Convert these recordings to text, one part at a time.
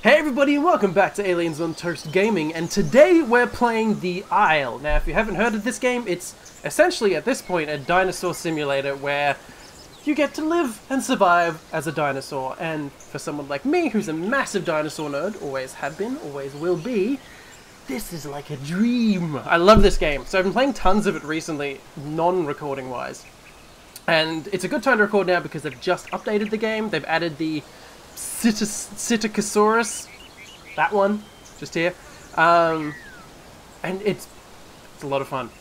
Hey everybody and welcome back to Aliens on Toast Gaming, and today we're playing The Isle. Now if you haven't heard of this game, it's essentially at this point a dinosaur simulator where you get to live and survive as a dinosaur, and for someone like me who's a massive dinosaur nerd, always have been, always will be, this is like a dream. I love this game, so I've been playing tons of it recently, non-recording wise. And it's a good time to record now because they've just updated the game, they've added the Citicosaurus, that one, just here, and it's a lot of fun.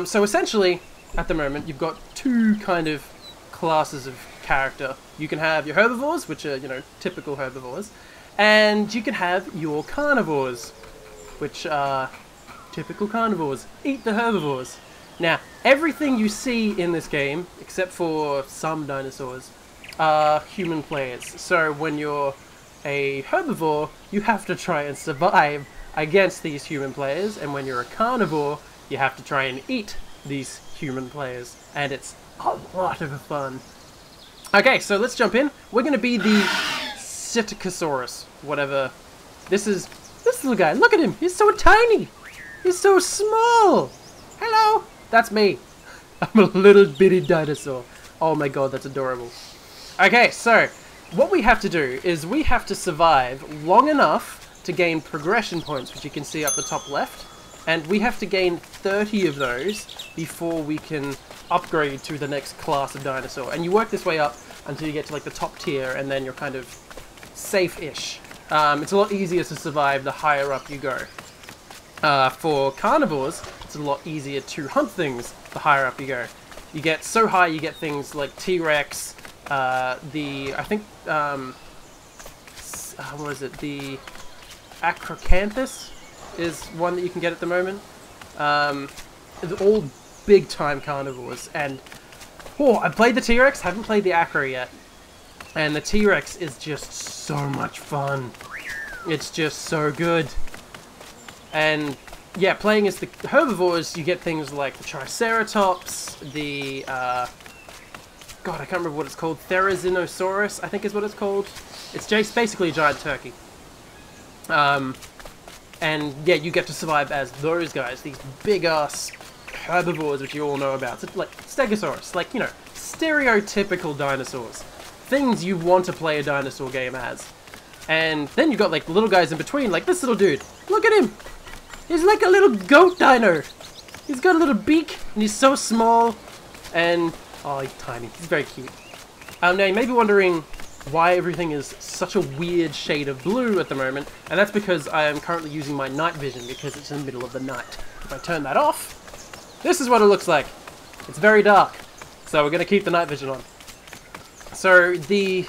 So essentially, at the moment, you've got two kind of classes of character. You can have your herbivores, which are, you know, typical herbivores, and you can have your carnivores, which are typical carnivores. Eat the herbivores. Now, everything you see in this game, except for some dinosaurs, are human players. So when you're a herbivore, you have to try and survive against these human players, and when you're a carnivore, you have to try and eat these human players, and it's a lot of fun. Okay, so let's jump in. We're going to be the Citicosaurus, whatever. This little guy. Look at him. He's so tiny. He's so small. Hello. That's me. I'm a little bitty dinosaur. Oh my god, that's adorable. Okay, so what we have to do is we have to survive long enough to gain progression points, which you can see up the top left, and we have to gain 30 of those before we can upgrade to the next class of dinosaur. And you work this way up until you get to like the top tier, and then you're kind of safe-ish. It's a lot easier to survive the higher up you go. For carnivores, it's a lot easier to hunt things the higher up you go. You get so high, you get things like T-Rex, what is it? The Acrocanthus is one that you can get at the moment. They're all big-time carnivores, and I played the T-Rex, haven't played the Acro yet, and the T-Rex is just so much fun. It's just so good. And yeah, playing as the herbivores, you get things like the Triceratops, the God, I can't remember what it's called. Therizinosaurus, I think is what it's called. It's just basically a giant turkey. And yeah, you get to survive as those guys, these big-ass herbivores, which you all know about. So, like Stegosaurus, like, you know, stereotypical dinosaurs. Things you want to play a dinosaur game as. And then you've got, like, little guys in between, like this little dude. Look at him! He's like a little goat dino! He's got a little beak, and he's so small, and oh, he's tiny. He's very cute. Now you may be wondering why everything is such a weird shade of blue at the moment, and that's because I am currently using my night vision because it's in the middle of the night. If I turn that off, this is what it looks like. It's very dark, so we're going to keep the night vision on. So the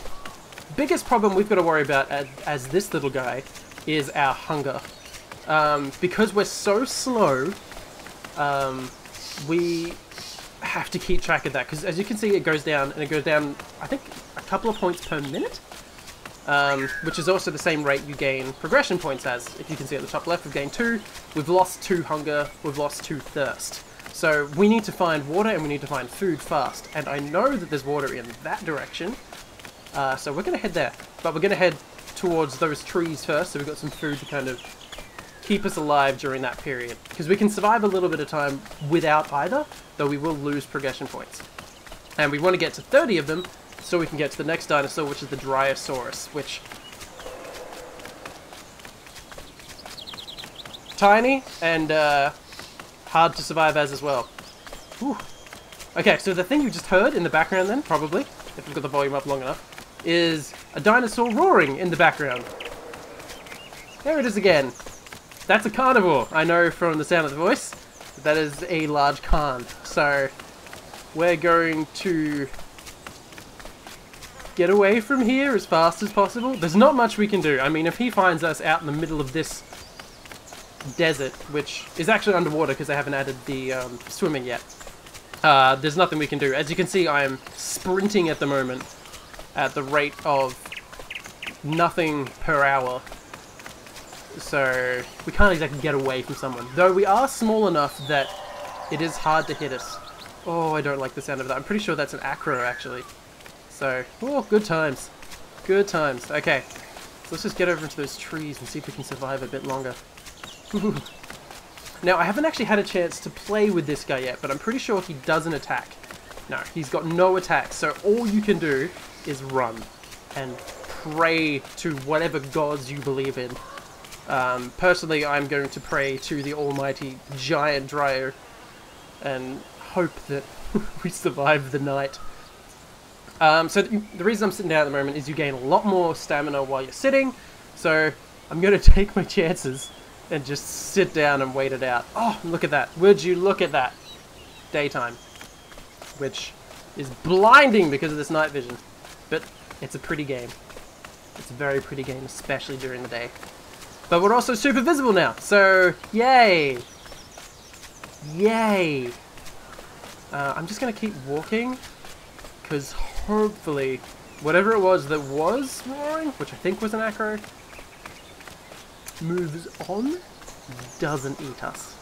biggest problem we've got to worry about as this little guy is our hunger. Because we're so slow, we have to keep track of that, because as you can see, it goes down, and it goes down, I think, a couple of points per minute, which is also the same rate you gain progression points as. If you can see at the top left, we've gained 2, we've lost 2 hunger, we've lost 2 thirst. So we need to find water, and we need to find food fast, and I know that there's water in that direction, so we're going to head there, but we're going to head towards those trees first, so we've got some food to kind of keep us alive during that period, because we can survive a little bit of time without either, though we will lose progression points. And we want to get to 30 of them so we can get to the next dinosaur, which is the Dryosaurus, which tiny and hard to survive as well. Whew. Okay, so the thing you just heard in the background then, probably, if we've got the volume up long enough, is a dinosaur roaring in the background. There it is again. That's a carnivore. I know from the sound of the voice that is a large carn. So we're going to get away from here as fast as possible. There's not much we can do. I mean, if he finds us out in the middle of this desert, which is actually underwater because they haven't added the swimming yet, there's nothing we can do. As you can see, I am sprinting at the moment at the rate of nothing per hour. So we can't exactly get away from someone. Though we are small enough that it is hard to hit us. Oh, I don't like the sound of that. I'm pretty sure that's an acro, actually. So, oh, good times. Good times. Okay. let's just get over into those trees and see if we can survive a bit longer. Now, I haven't actually had a chance to play with this guy yet, but I'm pretty sure he doesn't attack. No, he's got no attack, so all you can do is run and pray to whatever gods you believe in. Personally, I'm going to pray to the almighty giant Dryo and hope that we survive the night. So the reason I'm sitting down at the moment is you gain a lot more stamina while you're sitting, so I'm going to take my chances and just sit down and wait it out. Oh, look at that. Would you look at that? Daytime. Which is blinding because of this night vision. But it's a pretty game. It's a very pretty game, especially during the day. But we're also super visible now, so yay! Yay! I'm just going to keep walking, because hopefully whatever it was that was roaring, which I think was an acro, moves on, doesn't eat us.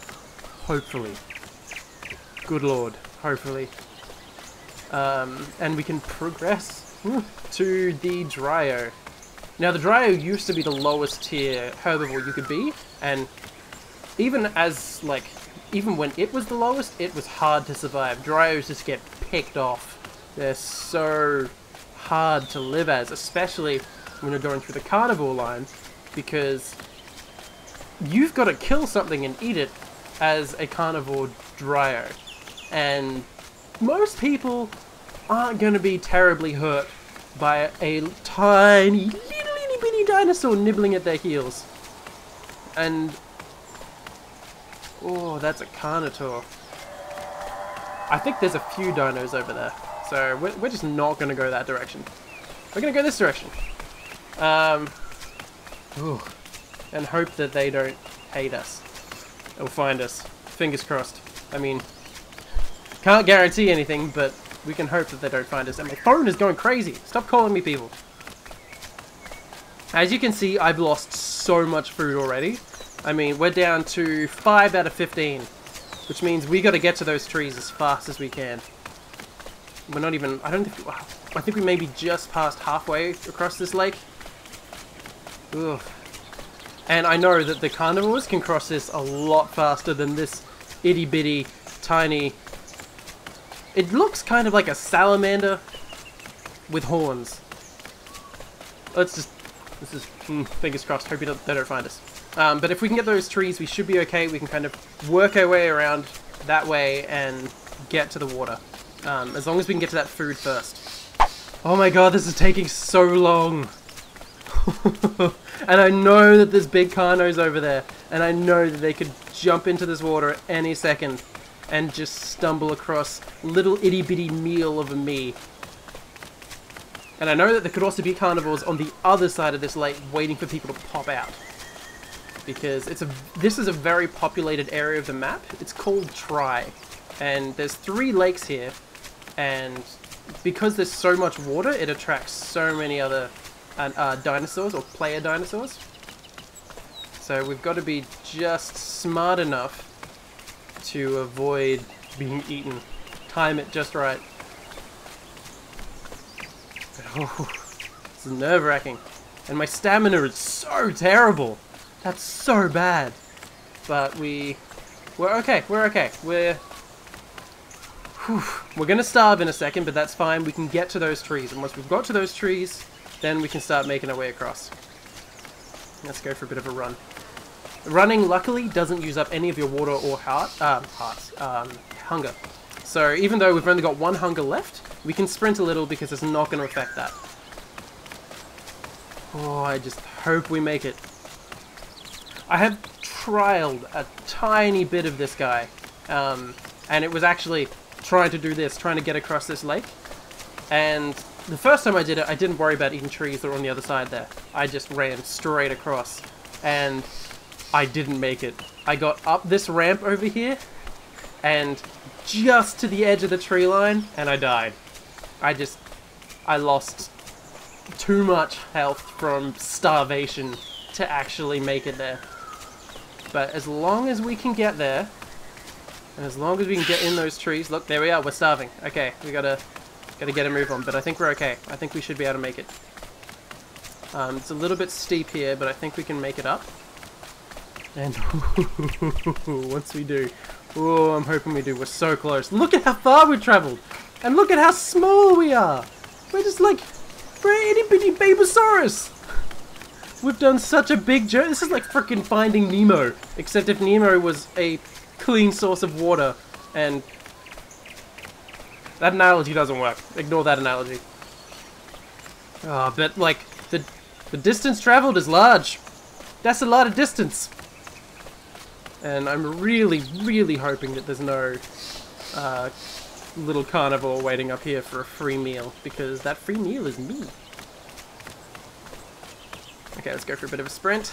Hopefully. Good lord, hopefully. And we can progress to the Dryo. Now the Dryo used to be the lowest tier herbivore you could be, and even when it was the lowest, it was hard to survive. Dryos just get picked off. They're so hard to live as, especially when you're going through the carnivore line, because you've got to kill something and eat it as a carnivore Dryo. And most people aren't going to be terribly hurt by a tiny, little bitty dinosaur nibbling at their heels. And oh, that's a Carnotaur. I think there's a few dinos over there, so we're just not going to go that direction. We're going to go this direction. Ooh, and hope that they don't hate us or find us. Fingers crossed. I mean, can't guarantee anything, but we can hope that they don't find us. And my phone is going crazy. Stop calling me people. As you can see, I've lost so much food already. I mean, we're down to 5 out of 15, which means we got to get to those trees as fast as we can. We're not even, I think we may be just past halfway across this lake. Ugh. And I know that the carnivores can cross this a lot faster than this itty bitty tiny. It looks kind of like a salamander with horns. Let's just, this is fingers crossed, hope they don't find us. But if we can get those trees, we should be okay. We can kind of work our way around that way and get to the water. As long as we can get to that food first. Oh my god, this is taking so long. And I know that there's big carnos over there. And I know that they could jump into this water at any second and just stumble across little itty bitty meal of a me. And I know that there could also be carnivores on the other side of this lake waiting for people to pop out. Because this is a very populated area of the map. It's called Tri. And there's 3 lakes here. And because there's so much water, it attracts so many other dinosaurs, or player dinosaurs. So we've got to be just smart enough to avoid being eaten. Time it just right. Oh, it's nerve-wracking. And my stamina is so terrible. That's so bad. But we're okay. We're okay. We're gonna starve in a second, but that's fine. We can get to those trees, and once we've got to those trees, then we can start making our way across. Let's go for a bit of a run. Running, luckily, doesn't use up any of your water or hunger. So even though we've only got 1 hunger left, we can sprint a little because it's not going to affect that. Oh, I just hope we make it. I have trialed a tiny bit of this guy, and it was actually trying to do this, trying to get across this lake. And the first time I did it, I didn't worry about eating trees that were on the other side there. I just ran straight across, and I didn't make it. I got up this ramp over here, and just to the edge of the tree line, and I died. I lost too much health from starvation to actually make it there. But as long as we can get there, and as long as we can get in those trees, look, there we are, we're starving. Okay, we gotta get a move on, but I think we're okay. I think we should be able to make it. It's a little bit steep here, but I think we can make it up. And once we do, oh, I'm hoping we do. We're so close. Look at how far we've traveled, and look at how small we are. We're just like, we're an itty bitty babosaurus. We've done such a big journey. This is like freaking Finding Nemo, except if Nemo was a clean source of water. And that analogy doesn't work. Ignore that analogy. Oh, but like the distance traveled is large. That's a lot of distance. And I'm really, really hoping that there's no little carnivore waiting up here for a free meal, because that free meal is me. Okay, let's go for a bit of a sprint.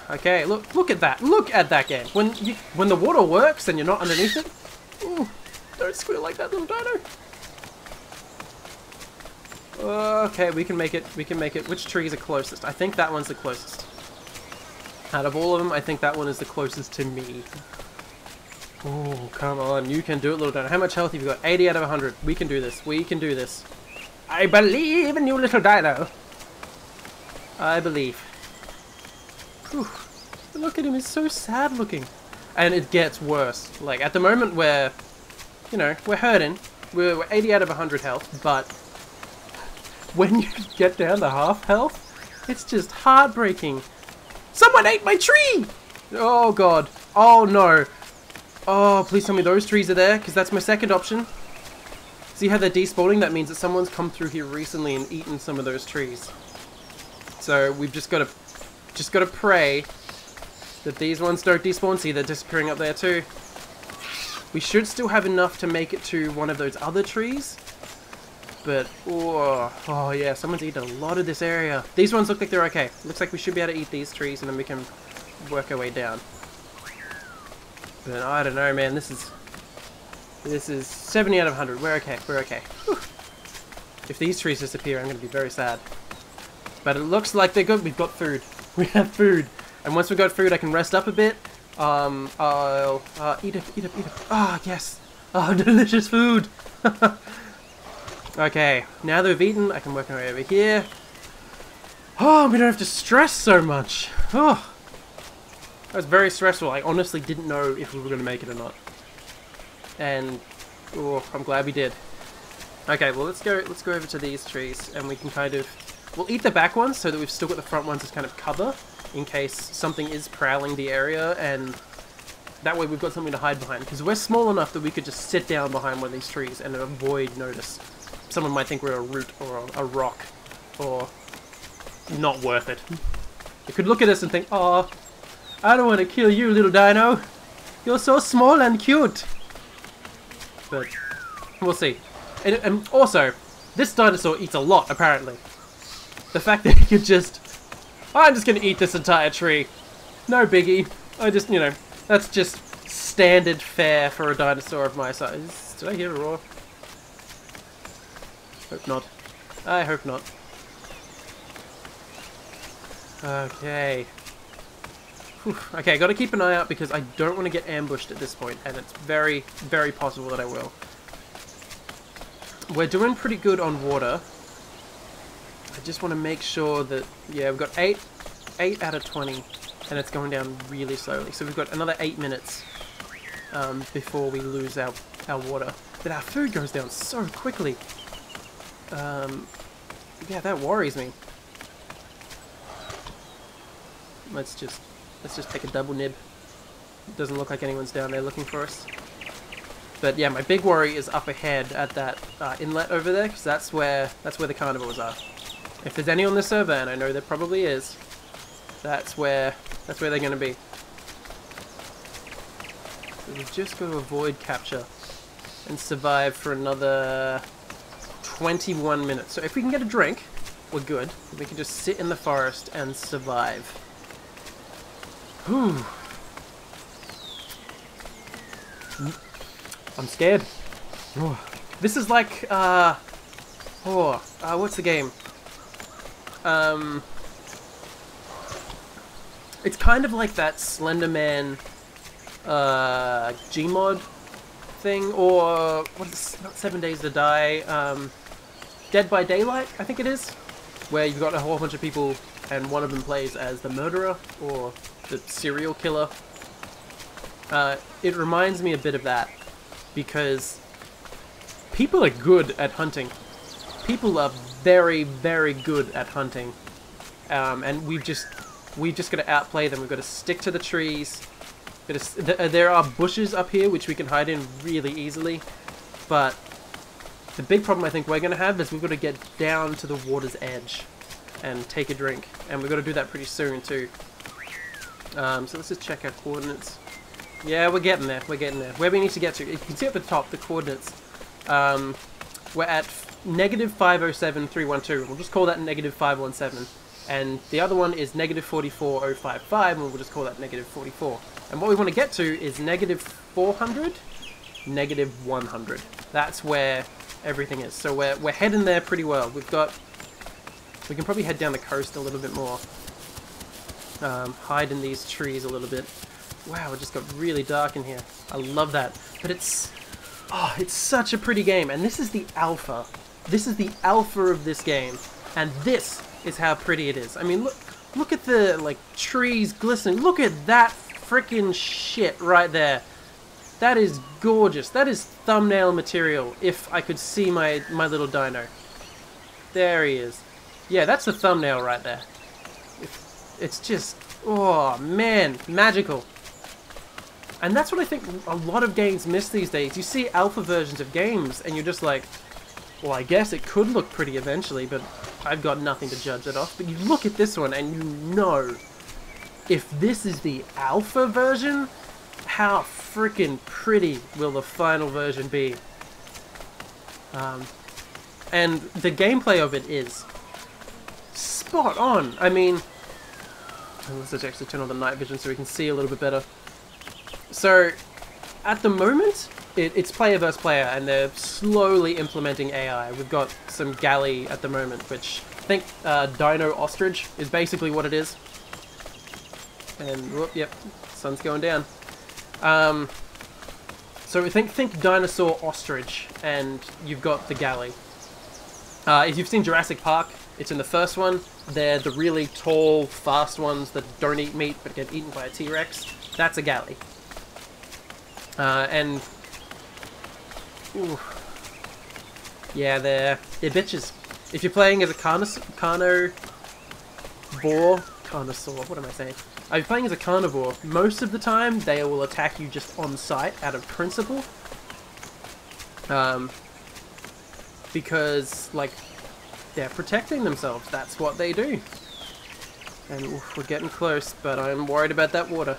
Okay, look at that. Look at that game. When the water works and you're not underneath it. Ooh, don't squeal like that, little dino. Okay, we can make it. We can make it. Which trees are closest? I think that one's the closest. Out of all of them, I think that one is the closest to me. Oh, come on. You can do it, little dino. How much health have you got? 80 out of 100. We can do this. We can do this. I believe in you, little dino. I believe. Whew. Look at him. He's so sad looking. And it gets worse. Like, at the moment, we're hurting. We're 80 out of 100 health, but when you get down to half health, it's just heartbreaking. Someone ate my tree! Oh god. Oh no. Oh, please tell me those trees are there, because that's my second option. See how they're despawning? That means that someone's come through here recently and eaten some of those trees. So we've just got to pray that these ones don't despawn. See, they're disappearing up there too. We should still have enough to make it to one of those other trees. But, oh yeah, someone's eaten a lot of this area. These ones look like they're okay. Looks like we should be able to eat these trees and then we can work our way down. But I don't know, man. This is 70 out of 100. We're okay. We're okay. Whew. If these trees disappear, I'm going to be very sad. But it looks like they're good. We've got food. We have food. And once we've got food, I can rest up a bit. I'll eat it. Ah, yes. Oh, delicious food. Okay, now that we've eaten, I can work my way over here. Oh, we don't have to stress so much. Oh, that was very stressful. I honestly didn't know if we were going to make it or not. And, oh, I'm glad we did. Okay, well, let's go over to these trees, and we can kind of, we'll eat the back ones so that we've still got the front ones as kind of cover, in case something is prowling the area, and that way we've got something to hide behind. Because we're small enough that we could just sit down behind one of these trees and avoid notice. Someone might think we're a root or a rock, or not worth it. You could look at us and think, oh, I don't want to kill you, little dino. You're so small and cute. But we'll see. And also, this dinosaur eats a lot, apparently. The fact that he could just, I'm just going to eat this entire tree. No biggie. I just, that's just standard fare for a dinosaur of my size. Did I hear a roar? Hope not. I hope not. Okay. Whew. Okay, gotta keep an eye out because I don't want to get ambushed at this point, and it's very, very possible that I will. We're doing pretty good on water. I just want to make sure that, yeah, we've got 8 out of 20, and it's going down really slowly. So we've got another 8 minutes before we lose our water. But our food goes down so quickly. Yeah, that worries me. Let's just take a double nib. It doesn't look like anyone's down there looking for us. But yeah, my big worry is up ahead at that inlet over there, because that's where the carnivores are. If there's any on this server, and I know there probably is, that's where they're going to be. So we've just got to avoid capture and survive for another 21 minutes. So if we can get a drink, we're good. We can just sit in the forest and survive. Whew. I'm scared. Oh. This is like, what's the game? It's kind of like that Slender Man Gmod thing, or what is it? Not 7 Days to Die, Dead by Daylight, I think it is. where you've got a whole bunch of people and one of them plays as the murderer or the serial killer. It reminds me a bit of that, because people are good at hunting. People are very, very good at hunting. And we've just got to outplay them. We've got to stick to the trees. There are bushes up here which we can hide in really easily, but the big problem I think we're going to have is we've got to get down to the water's edge and take a drink, and we've got to do that pretty soon too. So let's just check our coordinates. Yeah, we're getting there. We're getting there. Where we need to get to, you can see at the top the coordinates. We're at -507,312. We'll just call that -517. And the other one is -44,055, and we'll just call that -44. And what we want to get to is -400, -100. That's where everything is. So we're heading there pretty well. We can probably head down the coast a little bit more. Hide in these trees a little bit. Wow, it just got really dark in here. I love that. But it's such a pretty game, and this is the alpha. This is the alpha of this game, and this is how pretty it is. I mean, look at the trees glistening. Look at that freaking shit right there. That is gorgeous. That is thumbnail material. If I could see my little dino. There he is. Yeah, that's the thumbnail right there. It's just, oh man, magical. And that's what I think a lot of games miss these days. You see alpha versions of games, and you're just like, well, I guess it could look pretty eventually, but I've got nothing to judge it off. But you look at this one, and you know, if this is the alpha version, how freaking pretty will the final version be? And the gameplay of it is spot on. I mean, let's actually turn on the night vision so we can see a little bit better. So, at the moment, it's player versus player, and they're slowly implementing AI. We've got some galley at the moment, which I think Dino Ostrich is basically what it is. And, whoop, yep, sun's going down. So think Dinosaur Ostrich, and you've got the galley. If you've seen Jurassic Park, it's in the first one. They're the really tall, fast ones that don't eat meat but get eaten by a T-Rex. That's a galley. And ooh, yeah, they're bitches. If you're playing as a carnivore, what am I saying? If you're playing as a carnivore, most of the time they will attack you just on sight out of principle. Because they're protecting themselves. That's what they do. And oof, we're getting close, but I'm worried about that water.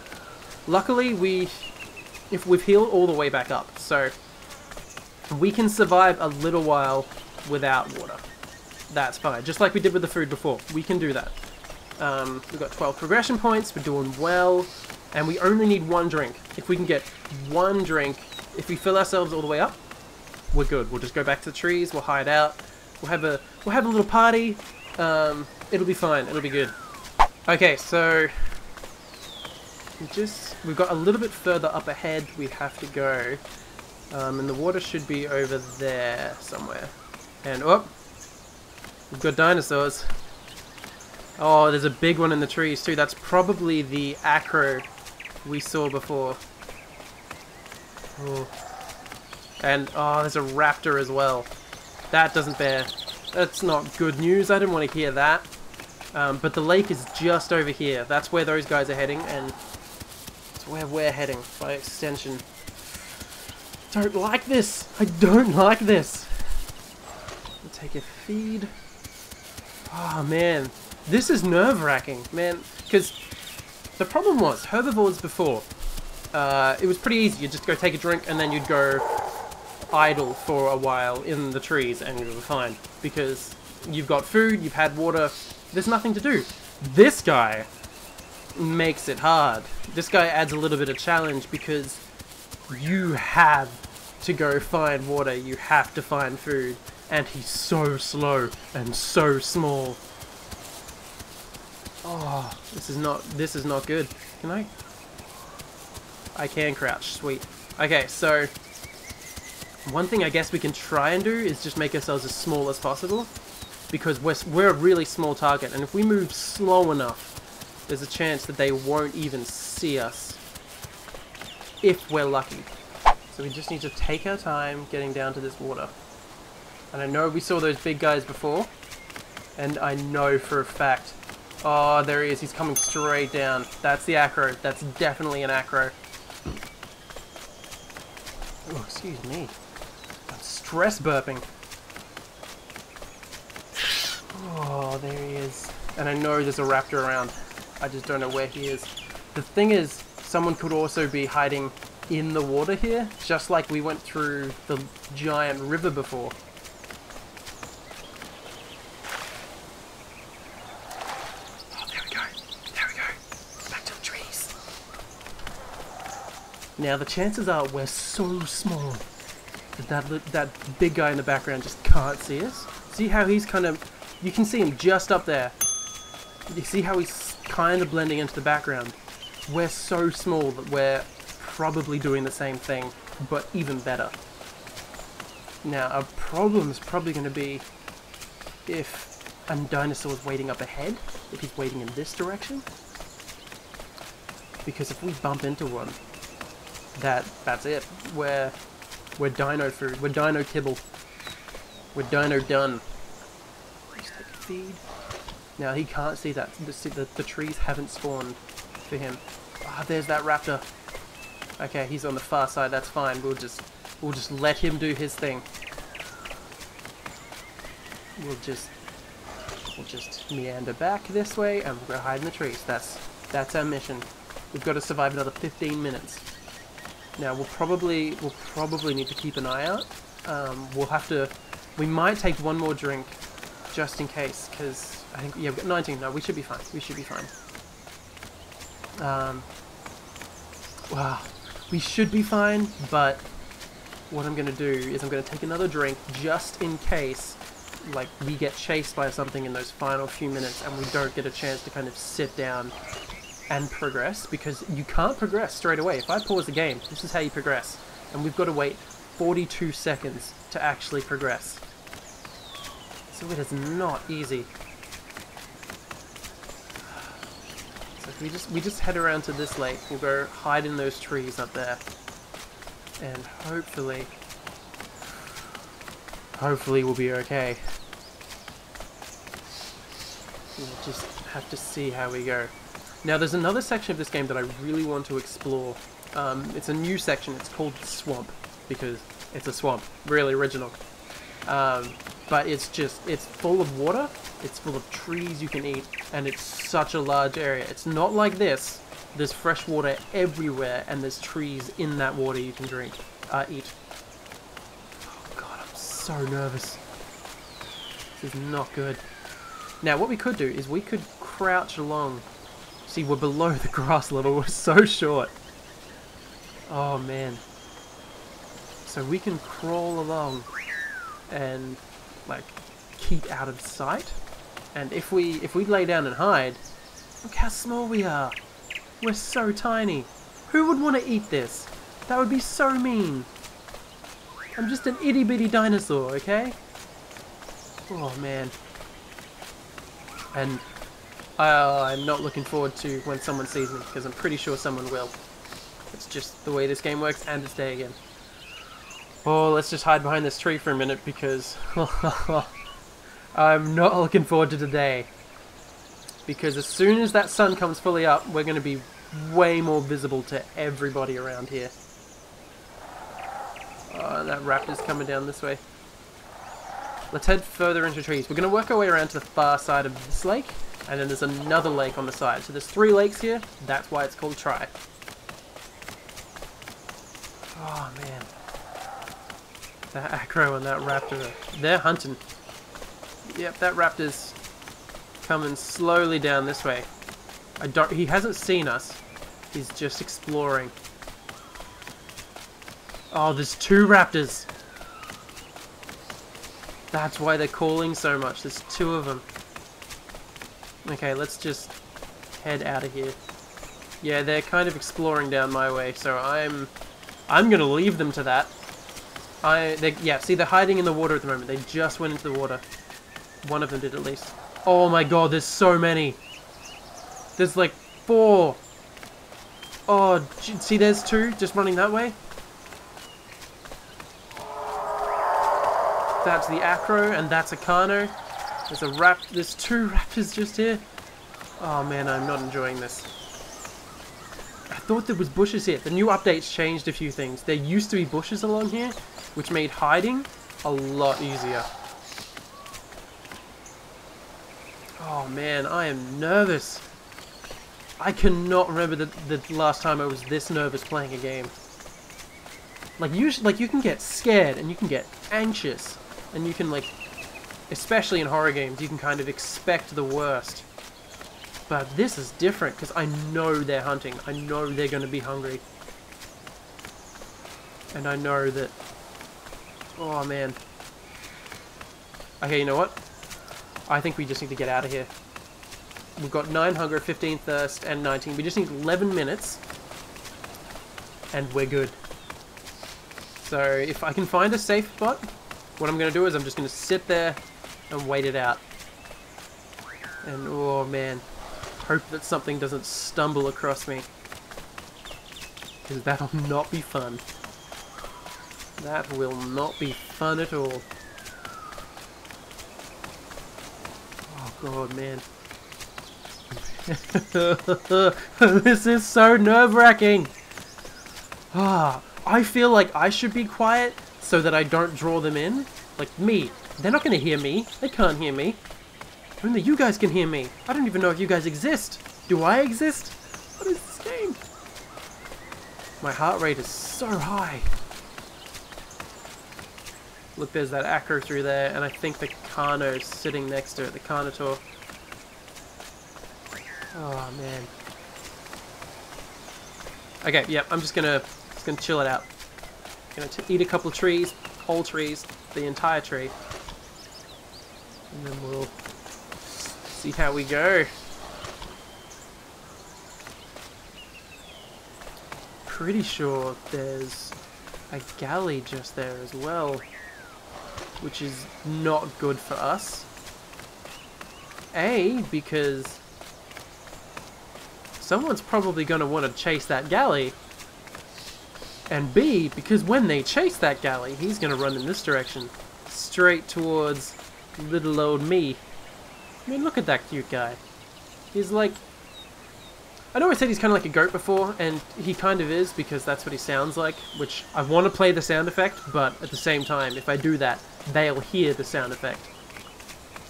Luckily, we've healed all the way back up, so we can survive a little while without water. That's fine. Just like we did with the food before. We can do that. We've got 12 progression points. We're doing well. And we only need one drink. If we can get one drink, if we fill ourselves all the way up, we're good. We'll just go back to the trees. We'll hide out. We'll have a little party. It'll be fine. It'll be good. Okay, so we've got a little bit further up ahead we have to go. And the water should be over there somewhere. And oh, we've got dinosaurs. Oh, there's a big one in the trees too. That's probably the acro we saw before. Oh. And oh, there's a raptor as well. That doesn't bear. That's not good news. I didn't want to hear that. But the lake is just over here. That's where those guys are heading, and it's where we're heading by extension. Don't like this. I don't like this. I'll take a feed. Oh man, this is nerve-wracking, man. Because the problem was herbivores before. It was pretty easy. You'd just go take a drink, and then you'd go idle for a while in the trees, and you were fine because you've got food, you've had water. There's nothing to do. This guy makes it hard. This guy adds a little bit of challenge because you have to go find water, you have to find food, and he's so slow and so small. Oh, this is not good. Can I can crouch, sweet. Okay, so one thing I guess we can try and do is just make ourselves as small as possible. because we're a really small target, and if we move slow enough, there's a chance that they won't even see us, if we're lucky. So we just need to take our time getting down to this water. And I know we saw those big guys before, and I know for a fact... Oh, there he is. He's coming straight down. That's the acro. That's definitely an acro. Oh, excuse me. I'm stress burping. Oh, there he is. And I know there's a raptor around. I just don't know where he is. The thing is, someone could also be hiding in the water here, just like we went through the giant river before. Now the chances are we're so small that big guy in the background just can't see us. See how he's kind of... You can see him just up there. You see how he's kind of blending into the background. We're so small that we're probably doing the same thing, but even better. Now our problem is probably going to be if a dinosaur is waiting up ahead, if he's waiting in this direction. Because if we bump into one, that's it. We're dino food. We're dino kibble. We're dino done. Just take a feed. Now he can't see that. The trees haven't spawned for him. Ah, there's that raptor. Okay, he's on the far side. That's fine. We'll just let him do his thing. We'll just meander back this way and we'll go hide in the trees. That's our mission. We've got to survive another 15 minutes. Now we'll probably need to keep an eye out. We might take one more drink just in case, because I think, yeah, we've got 19. No, we should be fine. We should be fine. Wow, we should be fine. But what I'm gonna do is I'm gonna take another drink just in case, like, we get chased by something in those final few minutes and we don't get a chance to kind of sit down and progress, because you can't progress straight away. If I pause the game, this is how you progress, and we've got to wait 42 seconds to actually progress. So it is not easy. So if we just head around to this lake, we'll go hide in those trees up there, and hopefully we'll be okay. We'll just have to see how we go. Now there's another section of this game that I really want to explore. It's a new section. It's called Swamp, because it's a swamp. Really original. But it's full of water, it's full of trees you can eat, and it's such a large area. It's not like this. There's fresh water everywhere, and there's trees in that water you can eat. Oh god, I'm so nervous. This is not good. Now what we could do is we could crouch along. See, we're below the grass level, we're so short. Oh man. So we can crawl along and like keep out of sight. And if we lay down and hide, look how small we are. We're so tiny. Who would want to eat this? That would be so mean. I'm just an itty bitty dinosaur, okay? Oh man. And I'm not looking forward to when someone sees me, because I'm pretty sure someone will. It's just the way this game works, and it's day again. Oh, let's just hide behind this tree for a minute, because I'm not looking forward to today. Because as soon as that sun comes fully up, we're going to be way more visible to everybody around here. Oh, that raptor's coming down this way. Let's head further into trees. We're going to work our way around to the far side of this lake, and then there's another lake on the side. So there's 3 lakes here. That's why it's called Tri. Oh man. That acro and that raptor, they're hunting. Yep, that raptor's coming slowly down this way. He hasn't seen us. He's just exploring. Oh, there's 2 raptors. That's why they're calling so much. There's 2 of them. Okay, let's just head out of here. Yeah, they're kind of exploring down my way, so I'm gonna leave them to that. Yeah, see, they're hiding in the water at the moment. They just went into the water. One of them did at least. Oh my god, there's so many. There's like 4. Oh, see there's 2 just running that way? That's the acro and that's a Carno. There's 2 raptors just here. Oh man, I'm not enjoying this. I thought there was bushes here. The new updates changed a few things. There used to be bushes along here, which made hiding a lot easier. Oh man, I am nervous. I cannot remember the last time I was this nervous playing a game. Like you can get scared and you can get anxious and you can like, especially in horror games, you can kind of expect the worst. But this is different because I know they're hunting. I know they're going to be hungry. And I know that... Oh man. Okay, you know what? I think we just need to get out of here. We've got 9 hunger, 15 thirst, and 19. We just need 11 minutes. And we're good. So if I can find a safe spot, what I'm going to do is I'm just going to sit there and wait it out. And oh man. Hope that something doesn't stumble across me. Because that'll not be fun. That will not be fun at all. Oh god, man. This is so nerve-wracking. I feel like I should be quiet so that I don't draw them in. Like me. They're not going to hear me. They can't hear me. Only you guys can hear me. I don't even know if you guys exist. Do I exist? What is this game? My heart rate is so high. Look, there's that acro through there, and I think the Carno's sitting next to it, the Carnotaur. Oh man. Okay, yeah, I'm just gonna chill it out. Gonna eat a couple of trees, whole trees, the entire tree, and then we'll see how we go. Pretty sure there's a galley just there as well, which is not good for us. A, because someone's probably going to want to chase that galley. And B, because when they chase that galley, he's going to run in this direction, straight towards little old me. I mean, look at that cute guy. He's like... I know I said he's kind of like a goat before, and he kind of is, because that's what he sounds like, which I want to play the sound effect, but at the same time, if I do that, they'll hear the sound effect.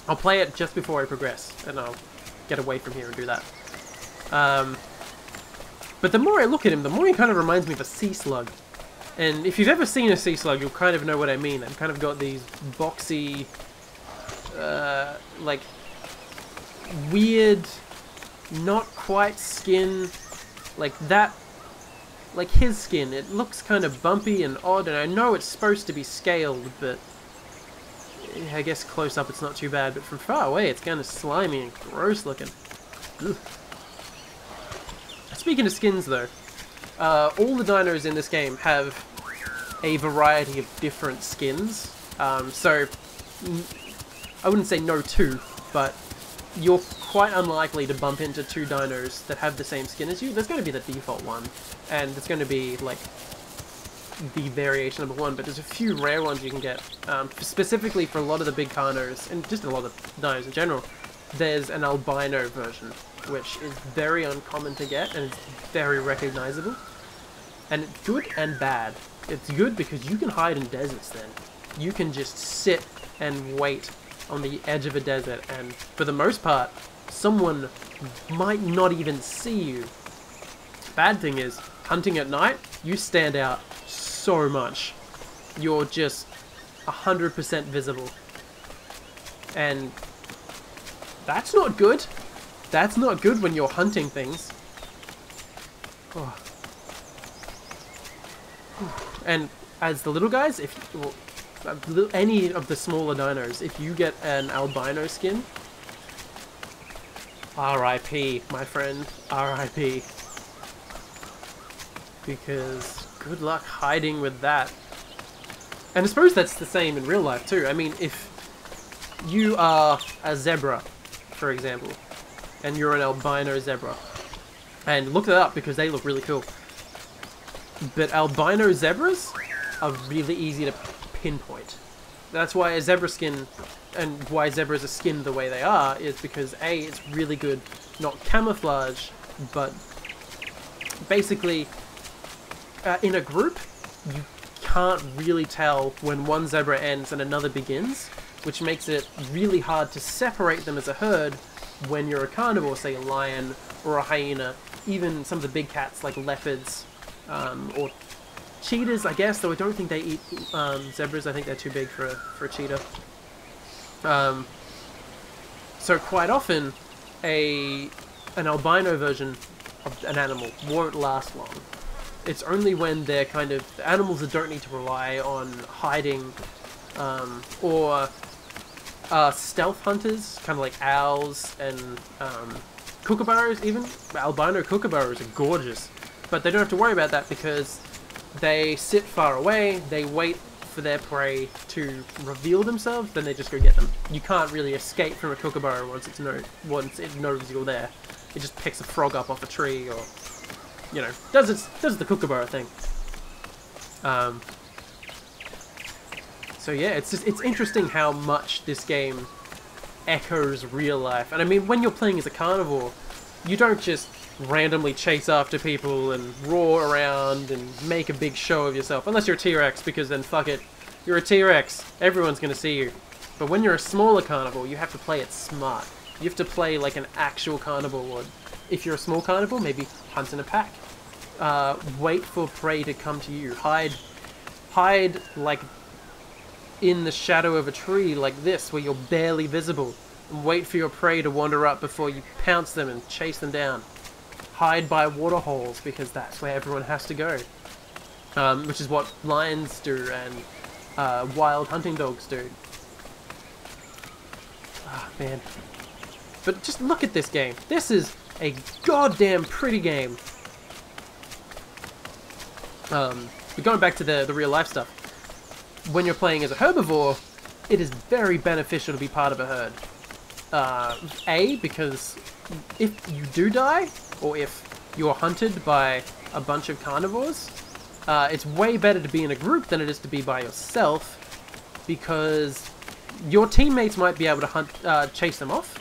I'll play it just before I progress, and I'll get away from here and do that. But the more I look at him, the more he kind of reminds me of a sea slug. And if you've ever seen a sea slug, you'll kind of know what I mean. They've kind of got these boxy, like... weird, not quite skin, like that, like his skin. It looks kind of bumpy and odd, and I know it's supposed to be scaled, but I guess close up it's not too bad, but from far away it's kind of slimy and gross looking. Ugh. Speaking of skins though, all the dinos in this game have a variety of different skins, so I wouldn't say no two, but you're quite unlikely to bump into 2 dinos that have the same skin as you. There's going to be the default one, and there's going to be like the variation of one, but there's a few rare ones you can get, specifically for a lot of the big Carnos, and just a lot of dinos in general. There's an albino version, which is very uncommon to get, and it's very recognizable. And it's good and bad. It's good because you can hide in deserts then. You can just sit and wait on the edge of a desert, and for the most part, someone might not even see you. Bad thing is, hunting at night, you stand out so much. You're just 100% visible. And that's not good. That's not good when you're hunting things. Oh. And as the little guys, if well, any of the smaller dinos, if you get an albino skin, RIP, my friend, RIP. Because good luck hiding with that. And I suppose that's the same in real life too. I mean, if you are a zebra, for example, and you're an albino zebra. And look that up because they look really cool. But albino zebras are really easy to pinpoint. That's why a zebra skin, and why zebras are skinned the way they are, is because A, it's really good, not camouflage, but basically, in a group, you can't really tell when one zebra ends and another begins, which makes it really hard to separate them as a herd when you're a carnivore, say a lion or a hyena, even some of the big cats like leopards, or cheetahs, I guess, though I don't think they eat zebras. I think they're too big for a cheetah. So quite often, an albino version of an animal won't last long. It's only when they're kind of animals that don't need to rely on hiding, or stealth hunters, kind of like owls and kookaburras even. Albino kookaburras are gorgeous, but they don't have to worry about that because they sit far away, they wait for their prey to reveal themselves, then they just go get them. You can't really escape from a kookaburra once it knows you're there. It just picks a frog up off a tree, or, you know, does the kookaburra thing. So yeah, it's interesting how much this game echoes real life. And I mean, when you're playing as a carnivore, you don't just randomly chase after people and roar around and make a big show of yourself. Unless you're a T-Rex, because then fuck it. You're a T-Rex. Everyone's gonna see you. But when you're a smaller carnivore, you have to play it smart. You have to play like an actual carnivore would. If you're a small carnivore, maybe hunt in a pack. Wait for prey to come to you. Hide like in the shadow of a tree like this, where you're barely visible. And wait for your prey to wander up before you pounce them and chase them down. Hide by waterholes, because that's where everyone has to go. Which is what lions do and wild hunting dogs do. Ah, man. But just look at this game. This is a goddamn pretty game. But going back to the real life stuff. When you're playing as a herbivore, it is very beneficial to be part of a herd. A, because if you do die, or if you're hunted by a bunch of carnivores, it's way better to be in a group than it is to be by yourself, because your teammates might be able to hunt, chase them off.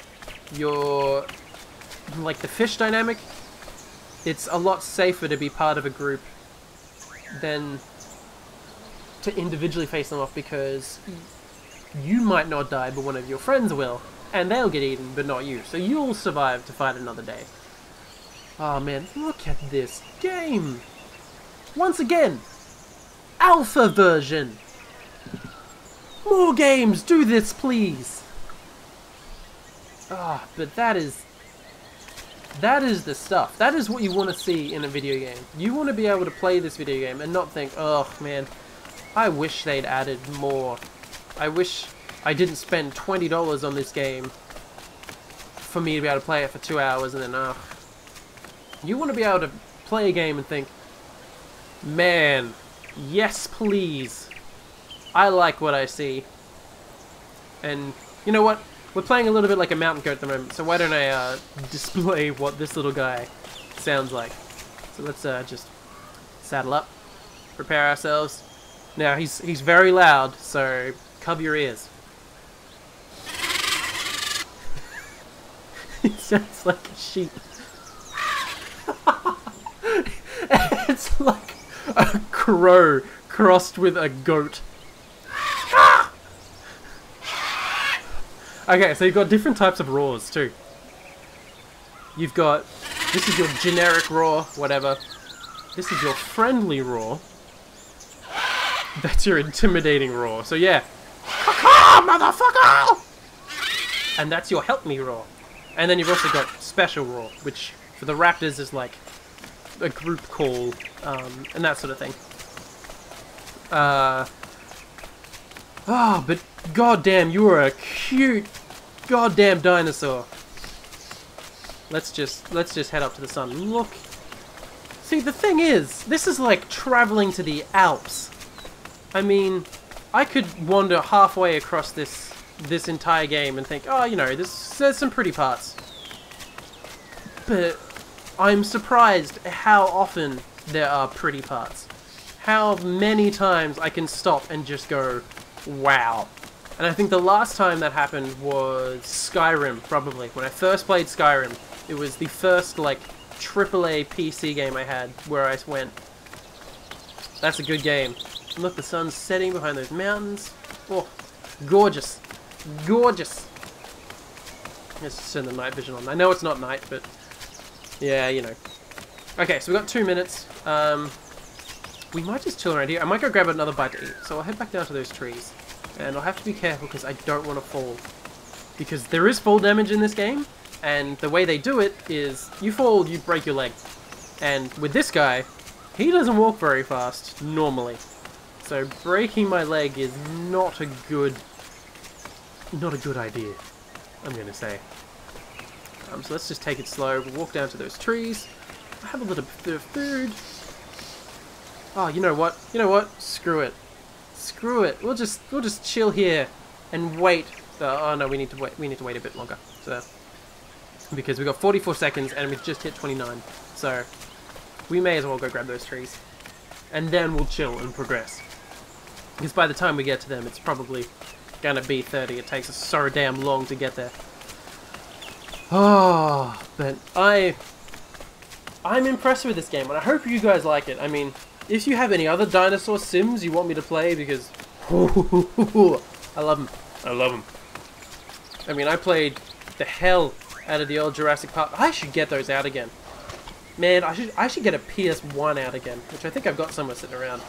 Like the fish dynamic, it's a lot safer to be part of a group than to individually face them off, because you might not die, but one of your friends will, and they'll get eaten, but not you. So you'll survive to fight another day. Oh man, look at this game! Once again, alpha version! More games, do this please! Ah, but that is the stuff. That is what you want to see in a video game. You want to be able to play this video game and not think, oh man, I wish they'd added more. I wish I didn't spend $20 on this game for me to be able to play it for 2 hours and then, You want to be able to play a game and think, man, yes please. I like what I see. And you know what? We're playing a little bit like a mountain goat at the moment, so why don't I display what this little guy sounds like. So let's just saddle up, prepare ourselves. Now he's very loud, so cover your ears. It sounds like a sheep. It's like a crow crossed with a goat. Okay, so you've got different types of roars too. You've got, this is your generic roar, whatever. This is your friendly roar. That's your intimidating roar. So yeah, motherfucker! And that's your help me roar. And then you've also got special roar, which for the raptors is like a group call, and that sort of thing. But goddamn, you are a cute goddamn dinosaur. Let's just head up to the sun. Look. See, the thing is, this is like traveling to the Alps. I mean, I could wander halfway across this this entire game and think, oh, you know, there's some pretty parts. But I'm surprised how often there are pretty parts. How many times I can stop and just go, wow. And I think the last time that happened was Skyrim, probably. When I first played Skyrim, it was the first, like, AAA PC game I had where I went, that's a good game. And look, the sun's setting behind those mountains. Oh, gorgeous. Gorgeous. Let's just turn the night vision on. I know it's not night, but yeah, you know. Okay, so we've got 2 minutes. We might just chill around here. I might go grab another bite to eat. So I'll head back down to those trees. And I'll have to be careful because I don't want to fall. Because there is fall damage in this game. And the way they do it is, you fall, you break your leg. And with this guy, he doesn't walk very fast, normally. So breaking my leg is not a good idea, I'm going to say. So let's just take it slow. We'll walk down to those trees. I have a little bit of food. Oh, you know what? You know what? Screw it. Screw it. We'll just chill here and wait. Oh no, we need to wait. We need to wait a bit longer. So, because we've got 44 seconds and we've just hit 29. So we may as well go grab those trees, and then we'll chill and progress. Because by the time we get to them, it's probably gonna be 30. It takes us so damn long to get there. Oh, but I'm impressed with this game, and I hope you guys like it. I mean, if you have any other dinosaur sims you want me to play, because I love them. I love them. I mean, I played the hell out of the old Jurassic Park. I should get those out again. Man, I should get a PS1 out again, which I think I've got somewhere sitting around.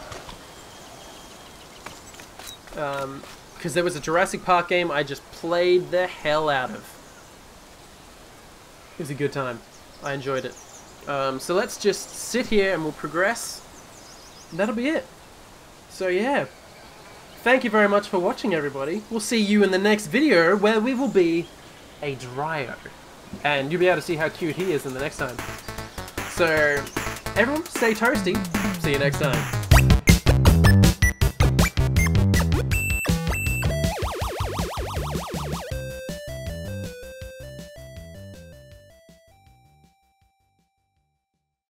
Because there was a Jurassic Park game I just played the hell out of. It was a good time. I enjoyed it. So let's just sit here and we'll progress. And that'll be it. So yeah. Thank you very much for watching, everybody. We'll see you in the next video where we will be a Dryo. And you'll be able to see how cute he is in the next time. So, everyone, stay toasty. See you next time.